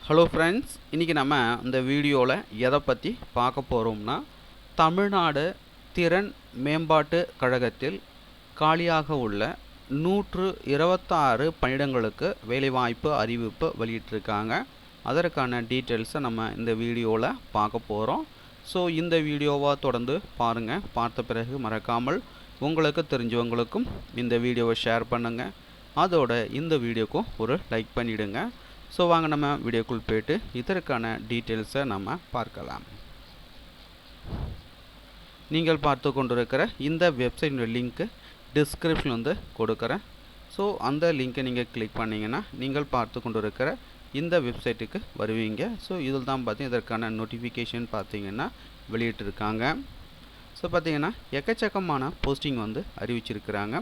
Hello friends, இன்றைக்கி நம்ம இந்த வீடியோவில் எதை பற்றி பார்க்க போகிறோம்னா, தமிழ்நாடு திறன் மேம்பாட்டு கழகத்தில் காலியாக உள்ள 126 பணியிடங்களுக்கு வேலைவாய்ப்பு அறிவிப்பு வெளியிட்டிருக்காங்க. அதற்கான டீட்டெயில்ஸை நம்ம இந்த வீடியோவில் பார்க்க போகிறோம். ஸோ இந்த வீடியோவை தொடர்ந்து பாருங்கள். பார்த்த பிறகு மறக்காமல் உங்களுக்கு தெரிஞ்சவங்களுக்கும் இந்த வீடியோவை ஷேர் பண்ணுங்கள். அதோட இந்த வீடியோக்கும் ஒரு லைக் பண்ணிவிடுங்க. ஸோ வாங்க நம்ம வீடியோக்குள் போய்ட்டு இதற்கான டீட்டெயில்ஸை நம்ம பார்க்கலாம். நீங்கள் பார்த்து கொண்டிருக்கிற இந்த வெப்சைட் லிங்க்கு டிஸ்கிரிப்ஷன் கொடுக்குறேன். ஸோ அந்த லிங்க்கை நீங்கள் கிளிக் பண்ணிங்கன்னா நீங்கள் பார்த்து கொண்டிருக்கிற இந்த வெப்சைட்டுக்கு வருவீங்க. ஸோ இதில் தான் பார்த்தீங்கன்னா இதற்கான நோட்டிஃபிகேஷன் பார்த்தீங்கன்னா வெளியிட்டிருக்காங்க. ஸோ பார்த்தீங்கன்னா எக்கச்சக்கமான போஸ்டிங் அறிவிச்சிருக்கிறாங்க.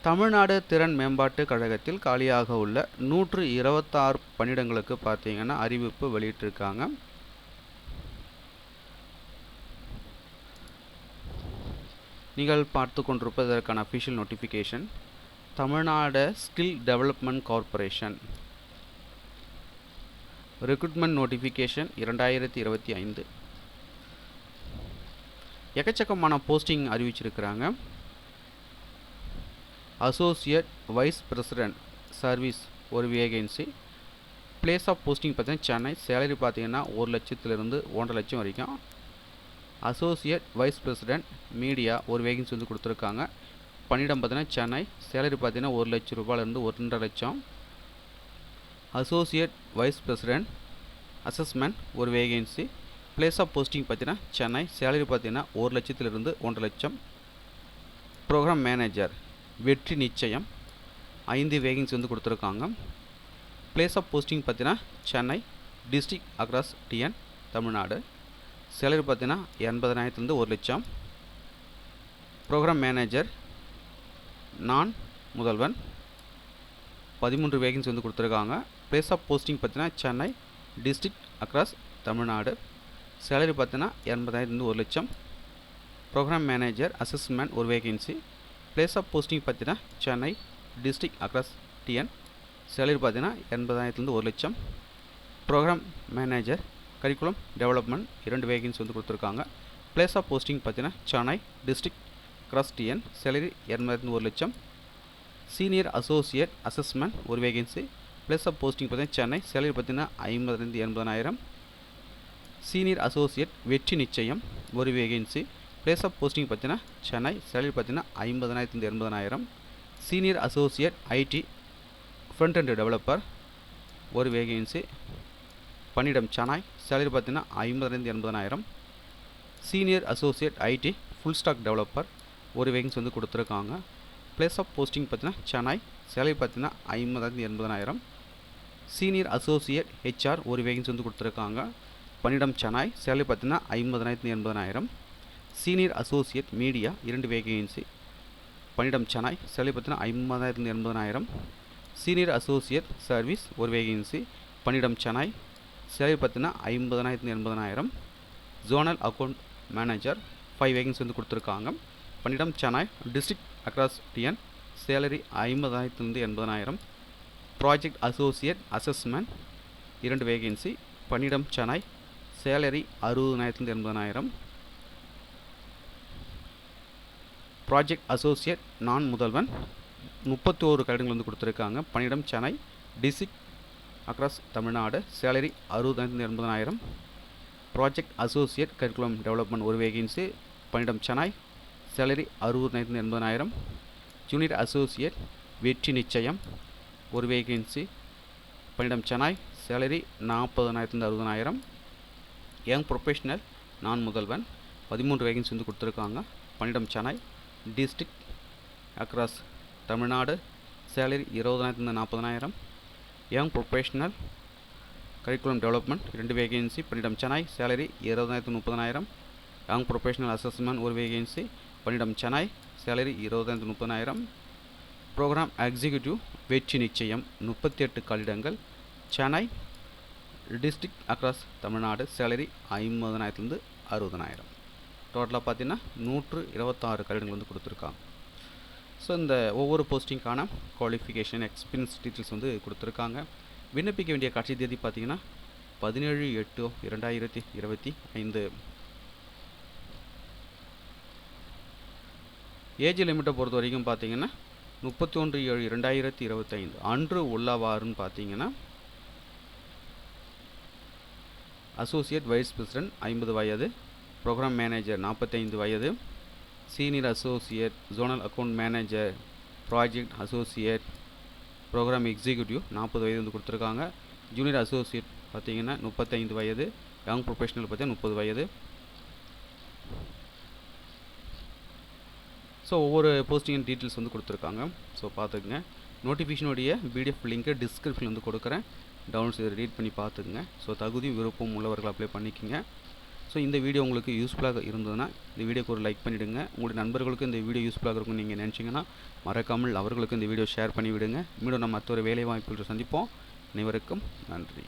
தமிழ்நாடு திறன் மேம்பாட்டு கழகத்தில் காலியாக உள்ள 126 பணியிடங்களுக்கு பார்த்தீங்கன்னா அறிவிப்பு வெளியிட்டிருக்காங்க. நீங்கள் பார்த்து கொண்டிருப்பதற்கான official notification Tamil Nadu skill development corporation recruitment notification 2025. எக்கச்சக்கமான போஸ்டிங் அறிவிச்சிருக்கிறாங்க. அசோசியேட் வைஸ் பிரசிடென்ட் சர்வீஸ் ஒரு வேகன்சி. பிளேஸ் ஆஃப் போஸ்டிங் பார்த்தீங்கன்னா சென்னை. சேலரி பார்த்தீங்கன்னா 1 லட்சத்திலிருந்து 1.5 லட்சம் வரைக்கும். அசோசியேட் வைஸ் பிரசிடென்ட் மீடியா ஒரு வேகன்சி கொடுத்துருக்காங்க. பணியிடம் பார்த்தீங்கன்னா சென்னை. சேலரி பார்த்தீங்கன்னா 1 லட்சம் ரூபாயிலிருந்து 1.5 லட்சம். அசோசியேட் வைஸ் பிரசிடென்ட் அசஸ்மெண்ட் ஒரு வேகன்சி. பிளேஸ் ஆஃப் போஸ்டிங் பார்த்தீங்கன்னா சென்னை. சேலரி பார்த்தீங்கன்னா 1 லட்சத்திலிருந்து 1.5 லட்சம். ப்ரோக்ராம் மேனேஜர் வெற்றி நிச்சயம் 5 வேகன்சி கொடுத்துருக்காங்க. பிளேஸ் ஆஃப் போஸ்டிங் பார்த்தீங்கன்னா Chennai. District across TN Tamil Nadu. Salary பார்த்தீங்கன்னா 80,000லேருந்து 1 லட்சம். Programme manager Naan Mudhalvan 13 vacancy கொடுத்துருக்காங்க. பிளேஸ் ஆஃப் போஸ்டிங் பார்த்தீங்கன்னா Chennai. District across Tamil Nadu. Salary பார்த்தீங்கன்னா 80,000லேருந்து 1 லட்சம். ப்ரோக்ராம் மேனேஜர் அசஸ்மெண்ட் ஒரு வேகன்சி. பிளேஸ் ஆஃப் போஸ்டிங் பார்த்தீங்கன்னா Chennai. District across TN. Salary பார்த்தீங்கன்னா 80,000லேருந்து 1 லட்சம். Programme manager curriculum development 2 vacancy கொடுத்துருக்காங்க. பிளேஸ் ஆஃப் போஸ்டிங் பார்த்தீங்கன்னா Chennai. District across TN. Salary 80,000லேருந்து 1 லட்சம். சீனியர் அசோசியேட் அசஸ்மெண்ட் ஒரு வேகன்சி. பிளேஸ் ஆஃப் போஸ்டிங் பார்த்தீங்கன்னா சென்னை. சேலரி பார்த்தீங்கன்னா 50,000லேருந்து 80,000. சீனியர் அசோசியேட் வெற்றி நிச்சயம் ஒரு வேகன்சி. பிளேஸ் ஆஃப் போஸ்டிங் பார்த்தீங்கன்னா சென்னை. சேலரி பார்த்தீங்கன்னா 50,000லேருந்து 80,000. Senior associate IT front and developer ஒரு வேகன்சி. பணியிடம் சென்னை. சேலரி பார்த்தீங்கன்னா 50,000லேருந்து 80,000. Senior associate IT full stack developer ஒரு வேகன்சி கொடுத்துருக்காங்க. பிளேஸ் ஆஃப் போஸ்டிங் பார்த்தீங்கன்னா சென்னை. சேலரி பார்த்தீங்கன்னா 50,000லேருந்து 80,000. சீனியர் அசோசியேட் ஹெச்ஆர் ஒரு வேகன்சி கொடுத்துருக்காங்க. பணியிடம் சென்னை. சேலரி பார்த்தீங்கன்னா 50,000லேருந்து 80,000. Senior associate media 2 vacancy. பணியிடம் சென்னை. சேலரி பார்த்தீங்கன்னா 50,000லேருந்து 80,000. சீனியர் அசோசியேட் சர்வீஸ் ஒரு வேகன்சி. பணியிடம் சென்னை. சேலரி பார்த்தீங்கன்னா 50,000லேருந்து 80,000. ஜோனல் அக்கௌண்ட் மேனேஜர் 5 வேகன்சி கொடுத்துருக்காங்க. பணியிடம் Chennai. District across TN. Salary 50,000லேருந்து 80,000. Project associate assessment 2 vacancy. பணியிடம் சென்னை. சேலரி 60,000லேருந்து 80,000. ப்ராஜெக்ட் அசோசியேட் நான் முதல்வன் 31 கட்டிடங்கள் கொடுத்துருக்காங்க. பணியிடம் Chennai. District across Tamil Nadu. Salary 60,000லேருந்து 80,000. ப்ராஜெக்ட் அசோசியேட் கரிக்குலம் டெவலப்மெண்ட் ஒரு வேகன்சி. பணியிடம் சென்னை. சேலரி 60,000லேருந்து 80,000. ஜூனியர் அசோசியேட் வெற்றி நிச்சயம் ஒரு வேகன்சி. பணியிடம் சென்னை. சேலரி 40,000லேருந்து 60,000. Young professional Naan Mudhalvan 13 vacancy கொடுத்துருக்காங்க. பணியிடம் Chennai. District across Tamil Nadu. Salary 20,000லேருந்து 40,000. Young professional curriculum development 2 vacancy. பணியிடம் சென்னை. சேலரி 20,000லேருந்து 30,000. யங் ப்ரொஃபஷனல் அசஸ்மெண்ட் ஒரு வேகன்சி. பணியிடம் சென்னை. சேலரி 20,000லேருந்து 30,000. ப்ரோக்ராம் எக்ஸிக்யூட்டிவ் வெற்றி நிச்சயம் 38 கட்டிடங்கள் Chennai. District across Tamil Nadu. Salary 50,000லேருந்து 60,000. டோட்டலாக பார்த்தீங்கன்னா 126 கட்டிடங்கள் கொடுத்துருக்காங்க. ஸோ இந்த ஒவ்வொரு போஸ்டிங்கான குவாலிஃபிகேஷன் எக்ஸ்பீரியன்ஸ் டீட்டெயில்ஸ் வந்து கொடுத்துருக்காங்க. விண்ணப்பிக்க வேண்டிய கடைசி தேதி பார்த்தீங்கன்னா 17/8/2025. ஏஜ் லிமிட்டை பொறுத்த வரைக்கும் பார்த்தீங்கன்னா 31/7/2025 அன்று உள்ளவாறுன்னு பார்த்தீங்கன்னா அசோசியேட் வைஸ் பிரசிடென்ட் 50 வயது, ப்ரோக்ராம் மேனேஜர் 45 வயது, senior associate, zonal account manager, project associate, program executive 40 வயது வந்து கொடுத்துருக்காங்க. ஜூனியர் அசோசியேட் பார்த்தீங்கன்னா 35 வயது, யங் ப்ரொஃபஷனல் பார்த்தீங்கன்னா 30 வயது. ஸோ ஒவ்வொரு போஸ்டிங் டீட்டெயில்ஸ் வந்து கொடுத்துருக்காங்க. ஸோ பார்த்துக்குங்க. நோட்டிஃபிகேஷனுடைய பிடிஎஃப் லிங்க்கை டிஸ்கிரிப்ஷனில் வந்து கொடுக்குறேன். டவுன்லோட் செய்து ரீட் பண்ணி பார்த்துக்குங்க. ஸோ தகுதி விருப்பம் உள்ளவர்கள் அப்ளை பண்ணிக்கோங்க. ஸோ இந்த வீடியோ உங்களுக்கு யூஸ்ஃபுல்லாக இருந்ததுன்னா இந்த வீடியோக்கு ஒரு லைக் பண்ணிவிடுங்க. உங்களுடைய நண்பர்களுக்கு இந்த வீடியோ யூஸ்ஃபுல்லாக இருக்கும்னு நீங்கள் நினச்சிங்கன்னா மறக்காமல் அவர்களுக்கு இந்த வீடியோ ஷேர் பண்ணிவிடுங்க. மீண்டும் நம்ம மற்றொரு வேலை வாய்ப்புகள் சந்திப்போம். அனைவருக்கும் நன்றி.